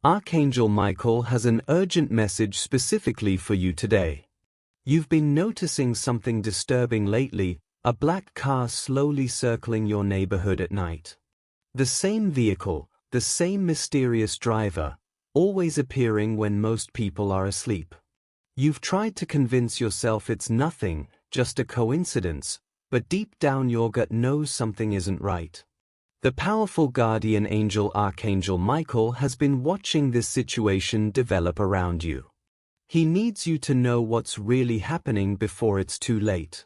Archangel Michael has an urgent message specifically for you today. You've been noticing something disturbing lately, a black car slowly circling your neighborhood at night. The same vehicle, the same mysterious driver, always appearing when most people are asleep. You've tried to convince yourself it's nothing, just a coincidence, but deep down your gut knows something isn't right. The powerful guardian angel Archangel Michael has been watching this situation develop around you. He needs you to know what's really happening before it's too late.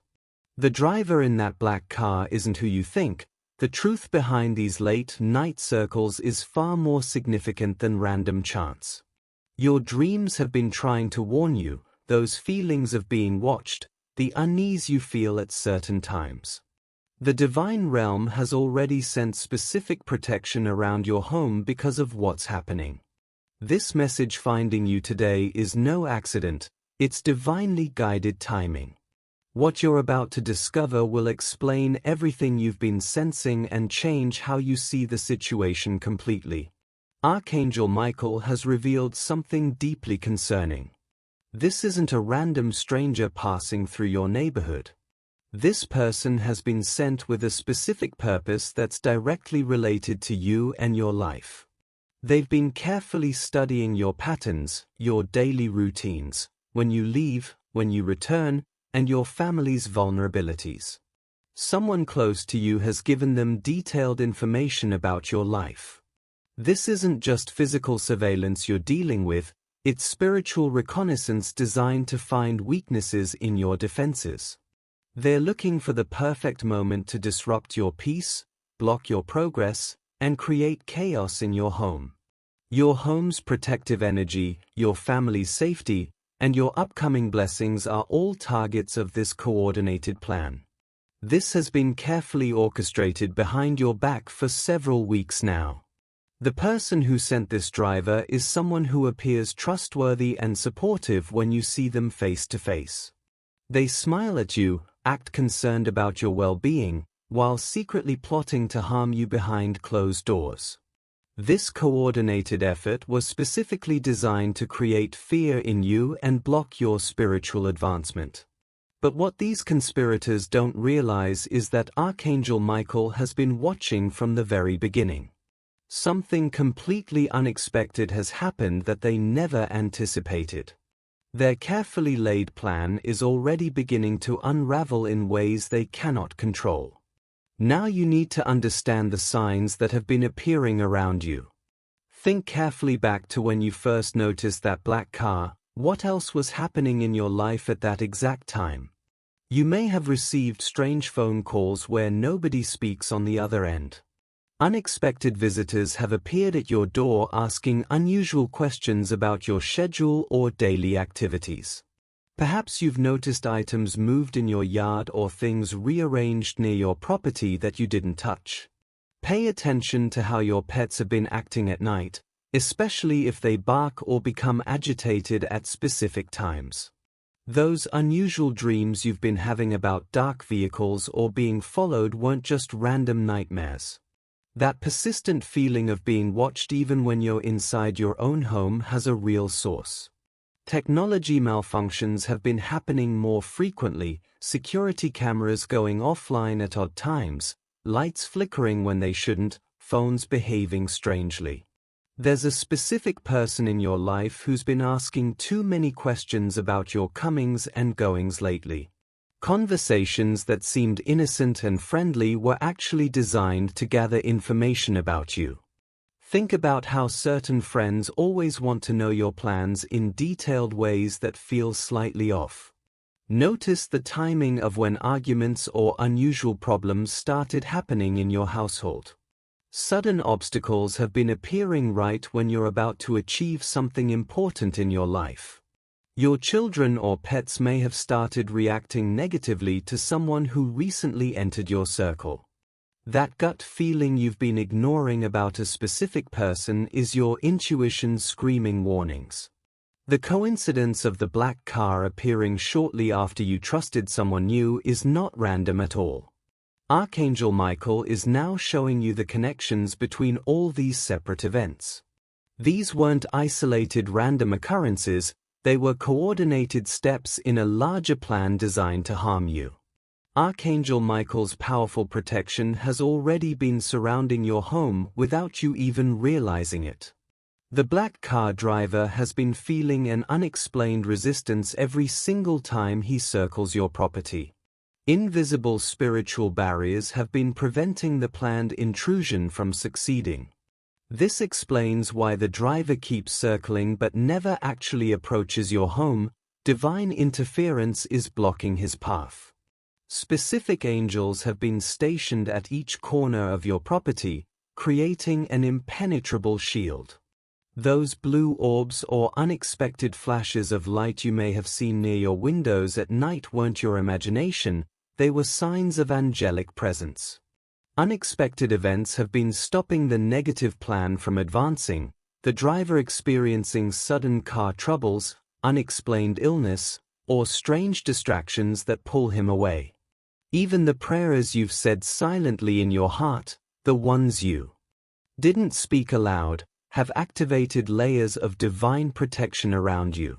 The driver in that black car isn't who you think. The truth behind these late-night circles is far more significant than random chance. Your dreams have been trying to warn you, those feelings of being watched, the unease you feel at certain times. The divine realm has already sent specific protection around your home because of what's happening. This message finding you today is no accident, it's divinely guided timing. What you're about to discover will explain everything you've been sensing and change how you see the situation completely. Archangel Michael has revealed something deeply concerning. This isn't a random stranger passing through your neighborhood. This person has been sent with a specific purpose that's directly related to you and your life. They've been carefully studying your patterns, your daily routines, when you leave, when you return, and your family's vulnerabilities. Someone close to you has given them detailed information about your life. This isn't just physical surveillance you're dealing with, it's spiritual reconnaissance designed to find weaknesses in your defenses. They're looking for the perfect moment to disrupt your peace, block your progress, and create chaos in your home. Your home's protective energy, your family's safety, and your upcoming blessings are all targets of this coordinated plan. This has been carefully orchestrated behind your back for several weeks now. The person who sent this driver is someone who appears trustworthy and supportive when you see them face to face. They smile at you, act concerned about your well-being, while secretly plotting to harm you behind closed doors. This coordinated effort was specifically designed to create fear in you and block your spiritual advancement. But what these conspirators don't realize is that Archangel Michael has been watching from the very beginning. Something completely unexpected has happened that they never anticipated. Their carefully laid plan is already beginning to unravel in ways they cannot control. Now you need to understand the signs that have been appearing around you. Think carefully back to when you first noticed that black car. What else was happening in your life at that exact time? You may have received strange phone calls where nobody speaks on the other end. Unexpected visitors have appeared at your door asking unusual questions about your schedule or daily activities. Perhaps you've noticed items moved in your yard or things rearranged near your property that you didn't touch. Pay attention to how your pets have been acting at night, especially if they bark or become agitated at specific times. Those unusual dreams you've been having about dark vehicles or being followed weren't just random nightmares. That persistent feeling of being watched even when you're inside your own home has a real source. Technology malfunctions have been happening more frequently, security cameras going offline at odd times, lights flickering when they shouldn't, phones behaving strangely. There's a specific person in your life who's been asking too many questions about your comings and goings lately. Conversations that seemed innocent and friendly were actually designed to gather information about you. Think about how certain friends always want to know your plans in detailed ways that feel slightly off. Notice the timing of when arguments or unusual problems started happening in your household. Sudden obstacles have been appearing right when you're about to achieve something important in your life. Your children or pets may have started reacting negatively to someone who recently entered your circle. That gut feeling you've been ignoring about a specific person is your intuition screaming warnings. The coincidence of the black car appearing shortly after you trusted someone new is not random at all. Archangel Michael is now showing you the connections between all these separate events. These weren't isolated random occurrences, they were coordinated steps in a larger plan designed to harm you. Archangel Michael's powerful protection has already been surrounding your home without you even realizing it. The black car driver has been feeling an unexplained resistance every single time he circles your property. Invisible spiritual barriers have been preventing the planned intrusion from succeeding. This explains why the driver keeps circling but never actually approaches your home. Divine interference is blocking his path. Specific angels have been stationed at each corner of your property, creating an impenetrable shield. Those blue orbs or unexpected flashes of light you may have seen near your windows at night weren't your imagination, they were signs of angelic presence. Unexpected events have been stopping the negative plan from advancing, the driver experiencing sudden car troubles, unexplained illness, or strange distractions that pull him away. Even the prayers you've said silently in your heart, the ones you didn't speak aloud, have activated layers of divine protection around you.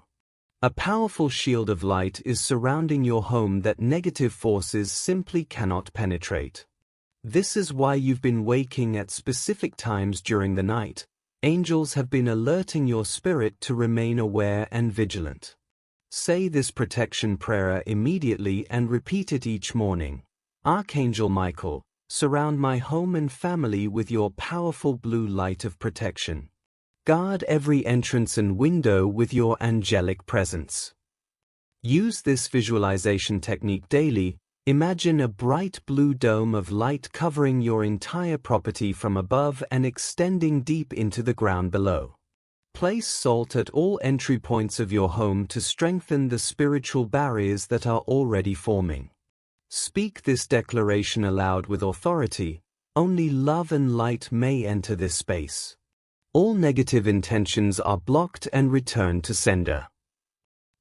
A powerful shield of light is surrounding your home that negative forces simply cannot penetrate. This is why you've been waking at specific times during the night. Angels have been alerting your spirit to remain aware and vigilant. Say this protection prayer immediately and repeat it each morning. Archangel Michael, surround my home and family with your powerful blue light of protection. Guard every entrance and window with your angelic presence. Use this visualization technique daily. Imagine a bright blue dome of light covering your entire property from above and extending deep into the ground below. Place salt at all entry points of your home to strengthen the spiritual barriers that are already forming. Speak this declaration aloud with authority. Only love and light may enter this space. All negative intentions are blocked and returned to sender.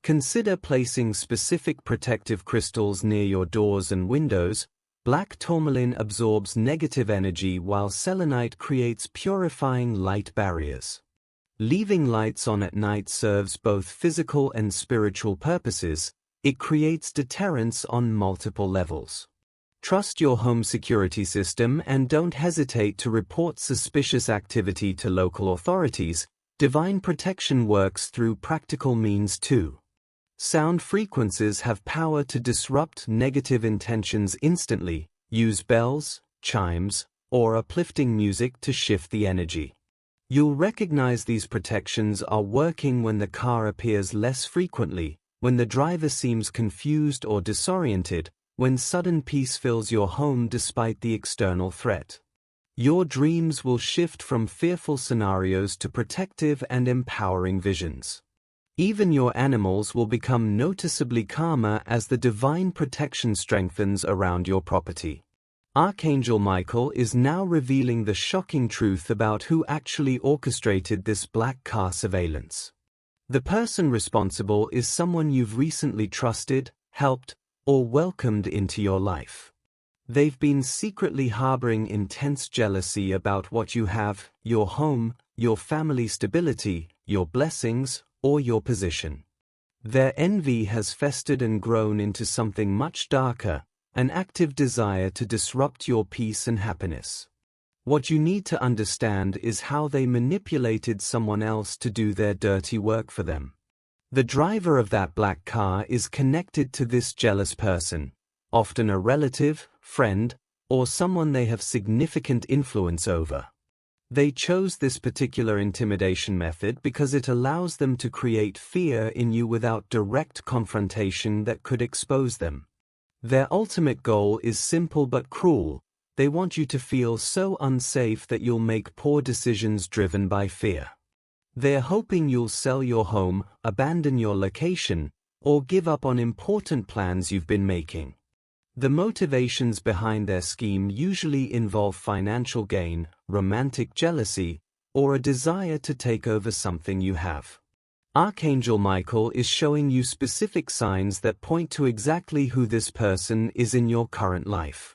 Consider placing specific protective crystals near your doors and windows. Black tourmaline absorbs negative energy while selenite creates purifying light barriers. Leaving lights on at night serves both physical and spiritual purposes. It creates deterrence on multiple levels. Trust your home security system and don't hesitate to report suspicious activity to local authorities. Divine protection works through practical means too. Sound frequencies have power to disrupt negative intentions instantly. Use bells, chimes, or uplifting music to shift the energy. You'll recognize these protections are working when the car appears less frequently, when the driver seems confused or disoriented, when sudden peace fills your home despite the external threat. Your dreams will shift from fearful scenarios to protective and empowering visions. Even your animals will become noticeably calmer as the divine protection strengthens around your property. Archangel Michael is now revealing the shocking truth about who actually orchestrated this black car surveillance. The person responsible is someone you've recently trusted, helped, or welcomed into your life. They've been secretly harboring intense jealousy about what you have, your home, your family stability, your blessings, or your position. Their envy has festered and grown into something much darker, an active desire to disrupt your peace and happiness. What you need to understand is how they manipulated someone else to do their dirty work for them. The driver of that black car is connected to this jealous person, often a relative, friend, or someone they have significant influence over. They chose this particular intimidation method because it allows them to create fear in you without direct confrontation that could expose them. Their ultimate goal is simple but cruel. They want you to feel so unsafe that you'll make poor decisions driven by fear. They're hoping you'll sell your home, abandon your location, or give up on important plans you've been making. The motivations behind their scheme usually involve financial gain, romantic jealousy, or a desire to take over something you have. Archangel Michael is showing you specific signs that point to exactly who this person is in your current life.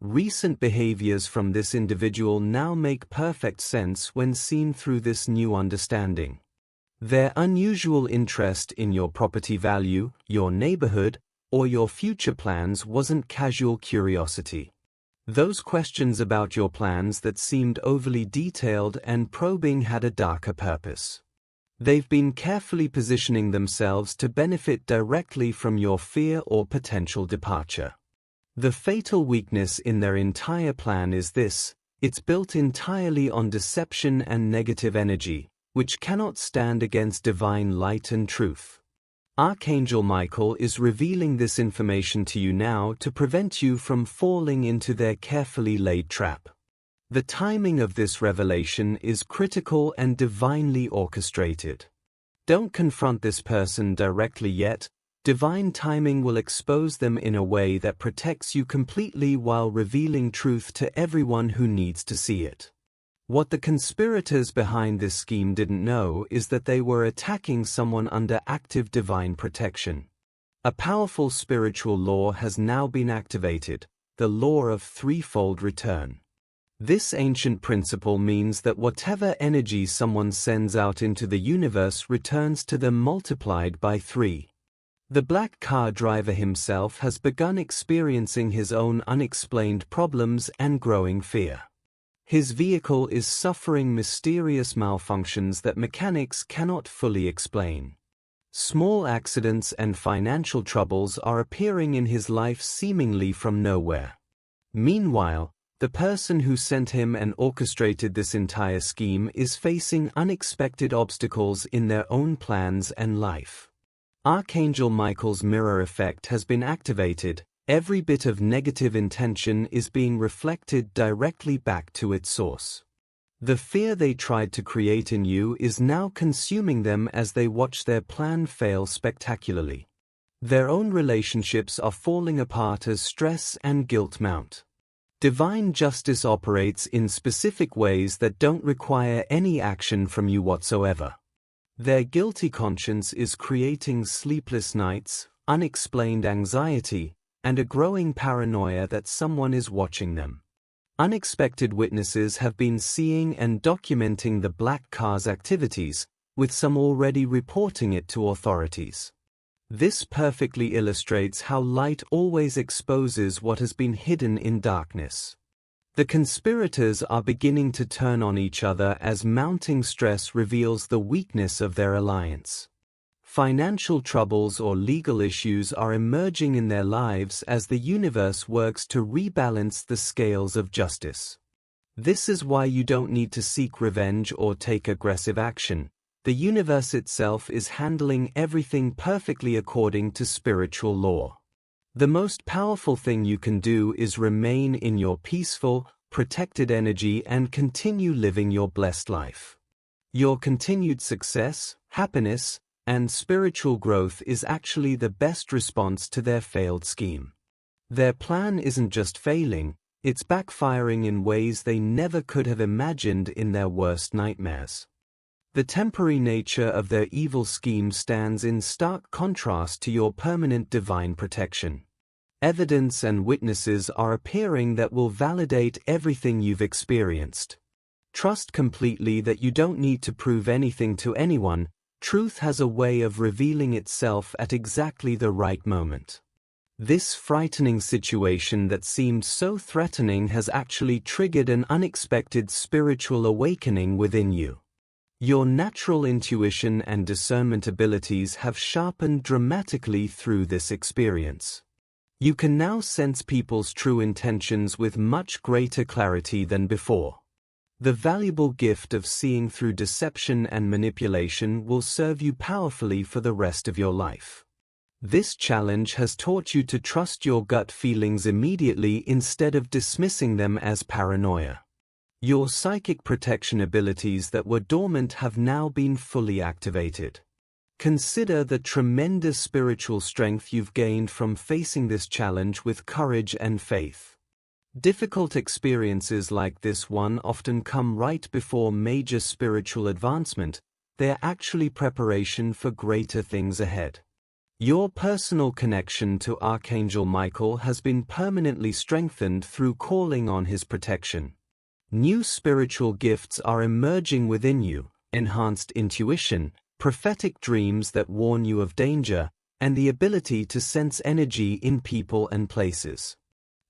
Recent behaviors from this individual now make perfect sense when seen through this new understanding. Their unusual interest in your property value, your neighborhood, or your future plans wasn't casual curiosity. Those questions about your plans that seemed overly detailed and probing had a darker purpose. They've been carefully positioning themselves to benefit directly from your fear or potential departure. The fatal weakness in their entire plan is this: it's built entirely on deception and negative energy, which cannot stand against divine light and truth. Archangel Michael is revealing this information to you now to prevent you from falling into their carefully laid trap. The timing of this revelation is critical and divinely orchestrated. Don't confront this person directly yet. Divine timing will expose them in a way that protects you completely while revealing truth to everyone who needs to see it. What the conspirators behind this scheme didn't know is that they were attacking someone under active divine protection. A powerful spiritual law has now been activated, the law of threefold return. This ancient principle means that whatever energy someone sends out into the universe returns to them multiplied by 3. The black car driver himself has begun experiencing his own unexplained problems and growing fear. His vehicle is suffering mysterious malfunctions that mechanics cannot fully explain. Small accidents and financial troubles are appearing in his life seemingly from nowhere. Meanwhile, the person who sent him and orchestrated this entire scheme is facing unexpected obstacles in their own plans and life. Archangel Michael's mirror effect has been activated. Every bit of negative intention is being reflected directly back to its source. The fear they tried to create in you is now consuming them as they watch their plan fail spectacularly. Their own relationships are falling apart as stress and guilt mount. Divine justice operates in specific ways that don't require any action from you whatsoever. Their guilty conscience is creating sleepless nights, unexplained anxiety, and a growing paranoia that someone is watching them. Unexpected witnesses have been seeing and documenting the black car's activities, with some already reporting it to authorities. This perfectly illustrates how light always exposes what has been hidden in darkness. The conspirators are beginning to turn on each other as mounting stress reveals the weakness of their alliance. Financial troubles or legal issues are emerging in their lives as the universe works to rebalance the scales of justice. This is why you don't need to seek revenge or take aggressive action. The universe itself is handling everything perfectly according to spiritual law. The most powerful thing you can do is remain in your peaceful, protected energy and continue living your blessed life. Your continued success, happiness, and spiritual growth is actually the best response to their failed scheme. Their plan isn't just failing, it's backfiring in ways they never could have imagined in their worst nightmares. The temporary nature of their evil scheme stands in stark contrast to your permanent divine protection. Evidence and witnesses are appearing that will validate everything you've experienced. Trust completely that you don't need to prove anything to anyone. Truth has a way of revealing itself at exactly the right moment. This frightening situation that seemed so threatening has actually triggered an unexpected spiritual awakening within you. Your natural intuition and discernment abilities have sharpened dramatically through this experience. You can now sense people's true intentions with much greater clarity than before. The valuable gift of seeing through deception and manipulation will serve you powerfully for the rest of your life. This challenge has taught you to trust your gut feelings immediately instead of dismissing them as paranoia. Your psychic protection abilities that were dormant have now been fully activated. Consider the tremendous spiritual strength you've gained from facing this challenge with courage and faith. Difficult experiences like this one often come right before major spiritual advancement. They are actually preparation for greater things ahead. Your personal connection to Archangel Michael has been permanently strengthened through calling on his protection. New spiritual gifts are emerging within you: enhanced intuition, prophetic dreams that warn you of danger, and the ability to sense energy in people and places.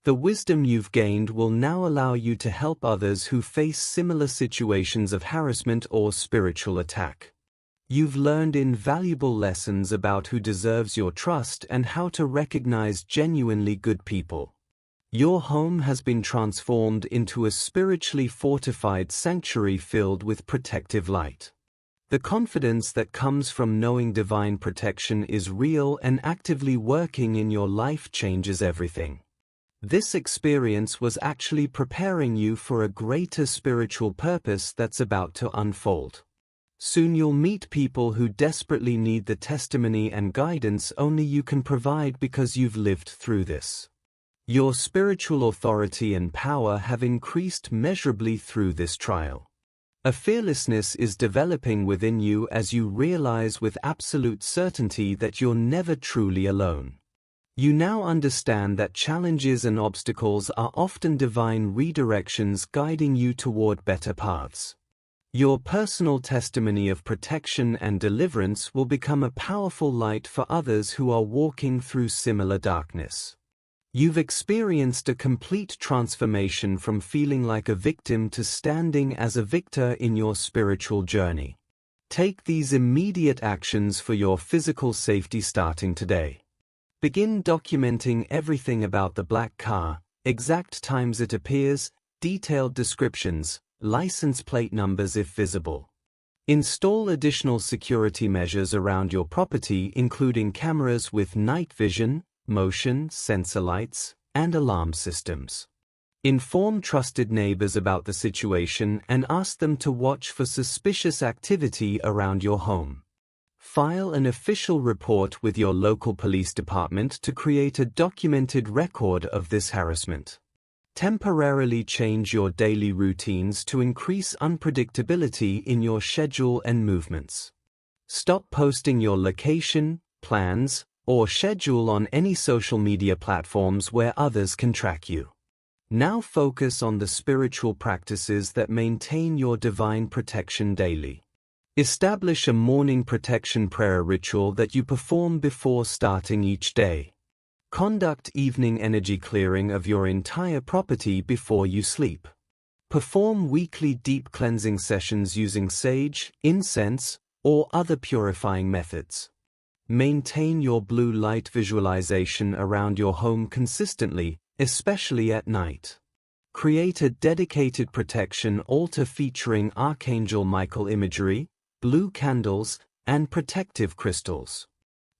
The wisdom you've gained will now allow you to help others who face similar situations of harassment or spiritual attack. You've learned invaluable lessons about who deserves your trust and how to recognize genuinely good people. Your home has been transformed into a spiritually fortified sanctuary filled with protective light. The confidence that comes from knowing divine protection is real and actively working in your life changes everything. This experience was actually preparing you for a greater spiritual purpose that's about to unfold. Soon you'll meet people who desperately need the testimony and guidance only you can provide because you've lived through this. Your spiritual authority and power have increased measurably through this trial. A fearlessness is developing within you as you realize with absolute certainty that you're never truly alone. You now understand that challenges and obstacles are often divine redirections guiding you toward better paths. Your personal testimony of protection and deliverance will become a powerful light for others who are walking through similar darkness. You've experienced a complete transformation from feeling like a victim to standing as a victor in your spiritual journey. Take these immediate actions for your physical safety starting today. Begin documenting everything about the black car: exact times it appears, detailed descriptions, license plate numbers if visible. Install additional security measures around your property, including cameras with night vision, motion sensor lights, and alarm systems. Inform trusted neighbors about the situation and ask them to watch for suspicious activity around your home. File an official report with your local police department to create a documented record of this harassment. Temporarily change your daily routines to increase unpredictability in your schedule and movements. Stop posting your location, plans, or schedule on any social media platforms where others can track you. Now focus on the spiritual practices that maintain your divine protection daily. Establish a morning protection prayer ritual that you perform before starting each day. Conduct evening energy clearing of your entire property before you sleep. Perform weekly deep cleansing sessions using sage, incense, or other purifying methods. Maintain your blue light visualization around your home consistently, especially at night. Create a dedicated protection altar featuring Archangel Michael imagery, blue candles, and protective crystals.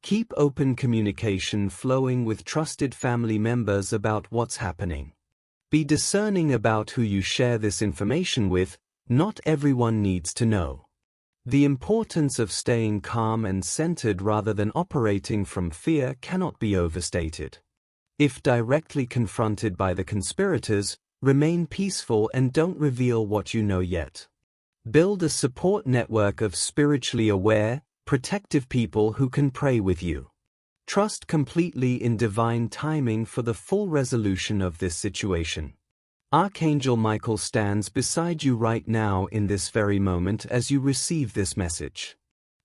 Keep open communication flowing with trusted family members about what's happening. Be discerning about who you share this information with. Not everyone needs to know. The importance of staying calm and centered rather than operating from fear cannot be overstated. If directly confronted by the conspirators, remain peaceful and don't reveal what you know yet. Build a support network of spiritually aware, protective people who can pray with you. Trust completely in divine timing for the full resolution of this situation. Archangel Michael stands beside you right now in this very moment as you receive this message.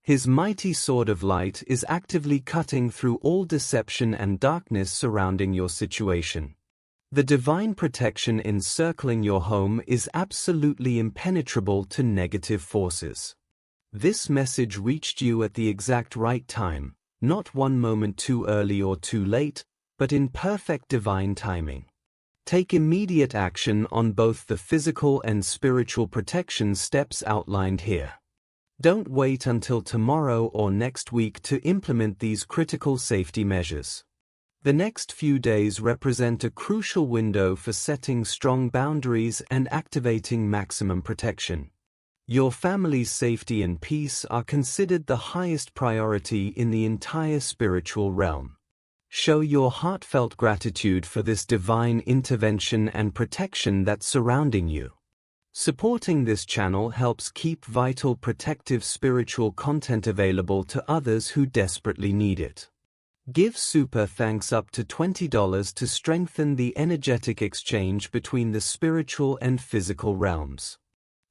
His mighty sword of light is actively cutting through all deception and darkness surrounding your situation. The divine protection encircling your home is absolutely impenetrable to negative forces. This message reached you at the exact right time, not one moment too early or too late, but in perfect divine timing. Take immediate action on both the physical and spiritual protection steps outlined here. Don't wait until tomorrow or next week to implement these critical safety measures. The next few days represent a crucial window for setting strong boundaries and activating maximum protection. Your family's safety and peace are considered the highest priority in the entire spiritual realm. Show your heartfelt gratitude for this divine intervention and protection that's surrounding you. Supporting this channel helps keep vital protective spiritual content available to others who desperately need it. Give super thanks up to $20 to strengthen the energetic exchange between the spiritual and physical realms.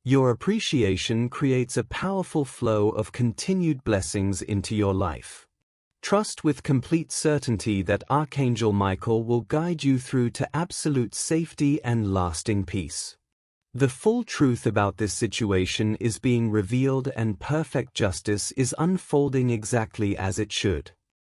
Your appreciation creates a powerful flow of continued blessings into your life. Trust with complete certainty that Archangel Michael will guide you through to absolute safety and lasting peace. The full truth about this situation is being revealed and perfect justice is unfolding exactly as it should.